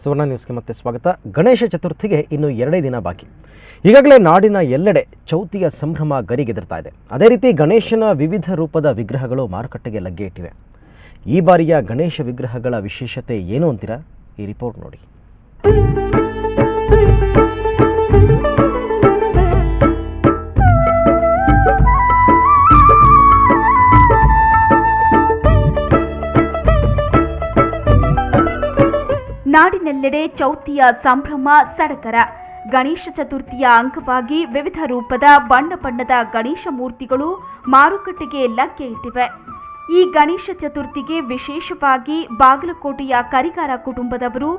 ಸುವರ್ಣ ನ್ಯೂಸ್ಗೆ ಮತ್ತೆ ಸ್ವಾಗತ. ಗಣೇಶ ಚತುರ್ಥಿಗೆ ಇನ್ನು 2 ದಿನ ಬಾಕಿ. ಈಗಾಗಲೇ ನಾಡಿನ ಎಲ್ಲೆಡೆ ಚೌತಿಯ ಸಂಭ್ರಮ ಗರಿಗೆದರ್ತಾ ಇದೆ. ಅದೇ ರೀತಿ ಗಣೇಶನ ವಿವಿಧ ರೂಪದ ವಿಗ್ರಹಗಳು ಮಾರುಕಟ್ಟೆಗೆ ಲಗ್ಗೆ ಇಟ್ಟಿವೆ. ಈ ಬಾರಿಯ ಗಣೇಶ ವಿಗ್ರಹಗಳ ವಿಶೇಷತೆ ಏನು ಅಂತೀರಾ? ಈ ರಿಪೋರ್ಟ್ ನೋಡಿ. ನಾಡಿನೆಲ್ಲೆಡೆ ಚೌತಿಯ ಸಂಭ್ರಮ ಸಡಗರ. ಗಣೇಶ ಚತುರ್ಥಿಯ ಅಂಗವಾಗಿ ವಿವಿಧ ರೂಪದ ಬಣ್ಣ ಬಣ್ಣದ ಗಣೇಶ ಮೂರ್ತಿಗಳು ಮಾರುಕಟ್ಟೆಗೆ ಲಗ್ಗೆ ಇಟ್ಟಿವೆ. ಈ ಗಣೇಶ ಚತುರ್ಥಿಗೆ ವಿಶೇಷವಾಗಿ ಬಾಗಲಕೋಟೆಯ ಕರಿಗಾರ ಕುಟುಂಬದವರು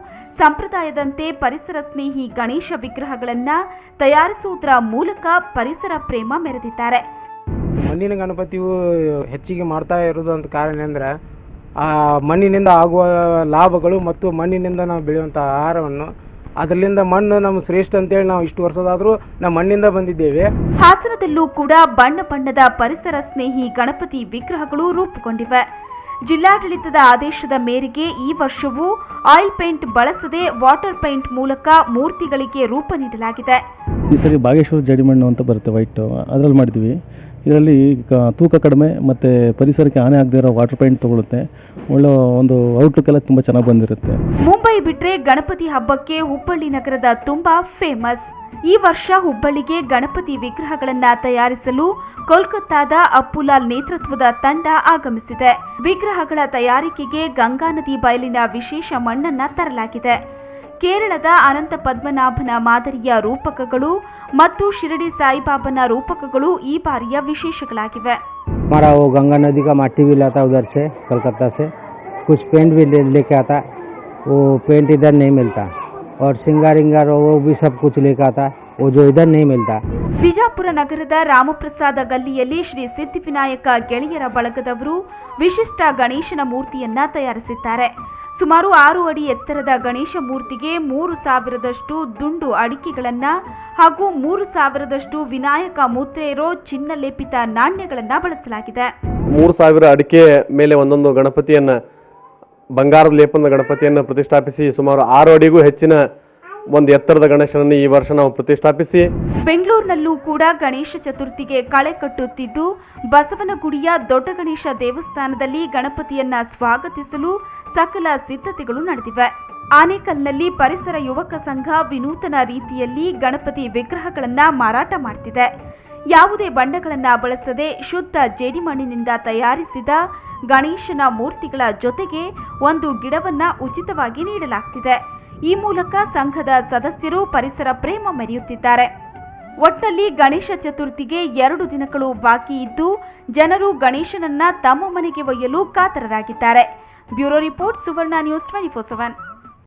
ಸಂಪ್ರದಾಯದಂತೆ ಪರಿಸರ ಸ್ನೇಹಿ ಗಣೇಶ ವಿಗ್ರಹಗಳನ್ನು ತಯಾರಿಸುವುದರ ಮೂಲಕ ಪರಿಸರ ಪ್ರೇಮ ಮೆರೆದಿದ್ದಾರೆ. ಮಣ್ಣಿನ ಗಣಪತಿಯು ಹೆಚ್ಚಿಗೆ ಮಾಡ್ತಾ ಇರೋದು ಅಂತ ಕಾರಣ ಅಂದರೆ ಆ ಮಣ್ಣಿನಿಂದ ಆಗುವ ಲಾಭಗಳು ಮತ್ತು ಮಣ್ಣಿನಿಂದ ನಾವು ಬೆಳೆಯುವಂಥ ಆಹಾರವನ್ನು, ಅದರಿಂದ ಮಣ್ಣು ನಮ್ಮ ಶ್ರೇಷ್ಠ ಅಂತೇಳಿ ನಾವು ಇಷ್ಟು ವರ್ಷದಾದರೂ ನಾವು ಮಣ್ಣಿಂದ ಬಂದಿದ್ದೇವೆ. ಹಾಸನದಲ್ಲೂ ಕೂಡ ಬಣ್ಣ ಬಣ್ಣದ ಪರಿಸರ ಸ್ನೇಹಿ ಗಣಪತಿ ವಿಗ್ರಹಗಳು ರೂಪುಗೊಂಡಿವೆ. ಜಿಲ್ಲಾಡಳಿತದ ಆದೇಶದ ಮೇರೆಗೆ ಈ ವರ್ಷವೂ ಆಯಿಲ್ ಪೇಂಟ್ ಬಳಸದೆ ವಾಟರ್ ಪೇಂಟ್ ಮೂಲಕ ಮೂರ್ತಿಗಳಿಗೆ ರೂಪ ನೀಡಲಾಗಿದೆ. ಈ ಸರಿ ಬಾಗೇಶ್ವರ ಜಡಿಮಣ್ಣು ಅಂತ ಬರುತ್ತೆ, ವೈಟ್, ಅದರಲ್ಲಿ ಮಾಡಿದ್ವಿ. ಇದರಲ್ಲಿ ತೂಕ ಕಡಿಮೆ ಮತ್ತು ಪರಿಸರಕ್ಕೆ ಹಾನಿ ಆಗದೇ ಇರೋ ವಾಟರ್ ಪೇಂಟ್ ತಗೊಳುತ್ತೆ. ಒಳ್ಳೆ ಒಂದು ಔಟ್ಲುಕ್ ಎಲ್ಲ ತುಂಬ ಚೆನ್ನಾಗಿ ಬಂದಿರುತ್ತೆ. ಮುಂಬೈ ಬಿಟ್ಟರೆ ಗಣಪತಿ ಹಬ್ಬಕ್ಕೆ ಹುಬ್ಬಳ್ಳಿ ನಗರದ ತುಂಬ ಫೇಮಸ್. ಈ ವರ್ಷ ಹುಬ್ಬಳ್ಳಿಗೆ ಗಣಪತಿ ವಿಗ್ರಹಗಳನ್ನು ತಯಾರಿಸಲು ಕೋಲ್ಕತ್ತಾದ ಅಪ್ಪುಲಾಲ್ ನೇತೃತ್ವದ ತಂಡ ಆಗಮಿಸಿದೆ. ವಿಗ್ರಹಗಳ ತಯಾರಿಕೆಗೆ ಗಂಗಾ ನದಿ ಬಯಲಿನ ವಿಶೇಷ ಮಣ್ಣನ್ನ ತರಲಾಗಿದೆ. ಕೇರಳದ ಅನಂತ ಪದ್ಮನಾಭನ ಮಾದರಿಯ ರೂಪಕಗಳು ಮತ್ತು ಶಿರಡಿ ಸಾಯಿಬಾಬನ ರೂಪಕಗಳು ಈ ಬಾರಿಯ विशेषಗಳಾಗಿವೆ. हमारा वो गंगा नदी का माटी भी लाता उधर से, कलकत्ता से. कुछ पेंट भी लेके आता. वो पेंट इधर नहीं मिलता. और सिंगार वो भी सब कुछ लेके आता, वो जो इधर नहीं मिलता. ಬಿಜಾಪುರ ನಗರದ ರಾಮಪ್ರಸಾದ ಗಲ್ಲಿಯಲ್ಲಿ ಶ್ರೀ ಸಿದ್ಧಿವಿನಾಯಕ ಗೆಳೆಯರ ಬಳಗದವರು ವಿಶಿಷ್ಟ ಗಣೇಶನ ಮೂರ್ತಿಯನ್ನ ತಯಾರಿಸಿದ್ದಾರೆ. ಸುಮಾರು 6 ಅಡಿ ಎತ್ತರದ ಗಣೇಶ ಮೂರ್ತಿಗೆ 3,000ದಷ್ಟು ದುಂಡು ಅಡಿಕೆಗಳನ್ನು ಹಾಗೂ 3,000ದಷ್ಟು ವಿನಾಯಕ ಮುದ್ರೆ ಇರೋ ಚಿನ್ನ ಲೇಪಿತ ನಾಣ್ಯಗಳನ್ನು ಬಳಸಲಾಗಿದೆ. 3,000 ಅಡಿಕೆ ಮೇಲೆ ಒಂದೊಂದು ಗಣಪತಿಯನ್ನ, ಬಂಗಾರದ ಲೇಪನದ ಗಣಪತಿಯನ್ನು ಪ್ರತಿಷ್ಠಾಪಿಸಿ ಸುಮಾರು 6 ಅಡಿಗೂ ಹೆಚ್ಚಿನ ಒಂದು ಎತ್ತರದ ಗಣೇಶನನ್ನು ಈ ವರ್ಷ ನಾವು ಪ್ರತಿಷ್ಠಾಪಿಸಿ. ಬೆಂಗಳೂರಿನಲ್ಲೂ ಕೂಡ ಗಣೇಶ ಚತುರ್ಥಿಗೆ ಕಳೆ ಕಟ್ಟುತ್ತಿದ್ದು, ಬಸವನಗುಡಿಯ ದೊಡ್ಡ ಗಣೇಶ ದೇವಸ್ಥಾನದಲ್ಲಿ ಗಣಪತಿಯನ್ನ ಸ್ವಾಗತಿಸಲು ಸಕಲ ಸಿದ್ಧತೆಗಳು ನಡೆದಿವೆ. ಆನೇಕಲ್ನಲ್ಲಿ ಪರಿಸರ ಯುವಕ ಸಂಘ ವಿನೂತನ ರೀತಿಯಲ್ಲಿ ಗಣಪತಿ ವಿಗ್ರಹಗಳನ್ನ ಮಾರಾಟ ಮಾಡ್ತಿದೆ. ಯಾವುದೇ ಬಣ್ಣಗಳನ್ನ ಬಳಸದೆ ಶುದ್ಧ ಜೇಡಿಮಣ್ಣಿನಿಂದ ತಯಾರಿಸಿದ ಗಣೇಶನ ಮೂರ್ತಿಗಳ ಜೊತೆಗೆ ಒಂದು ಗಿಡವನ್ನ ಉಚಿತವಾಗಿ ನೀಡಲಾಗ್ತಿದೆ. ಈ ಮೂಲಕ ಸಂಘದ ಸದಸ್ಯರು ಪರಿಸರ ಪ್ರೇಮ ಮೆರೆಯುತ್ತಿದ್ದಾರೆ. ಒಟ್ಟಲ್ಲಿ ಗಣೇಶ ಚತುರ್ಥಿಗೆ 2 ದಿನಗಳು ಬಾಕಿ ಇದ್ದು, ಜನರು ಗಣೇಶನನ್ನ ತಮ್ಮ ಮನೆಗೆ ಒಯ್ಯಲು ಕಾತರರಾಗಿದ್ದಾರೆ. ಬ್ಯೂರೋ ರಿಪೋರ್ಟ್, ಸುವರ್ಣ ನ್ಯೂಸ್ 24/7.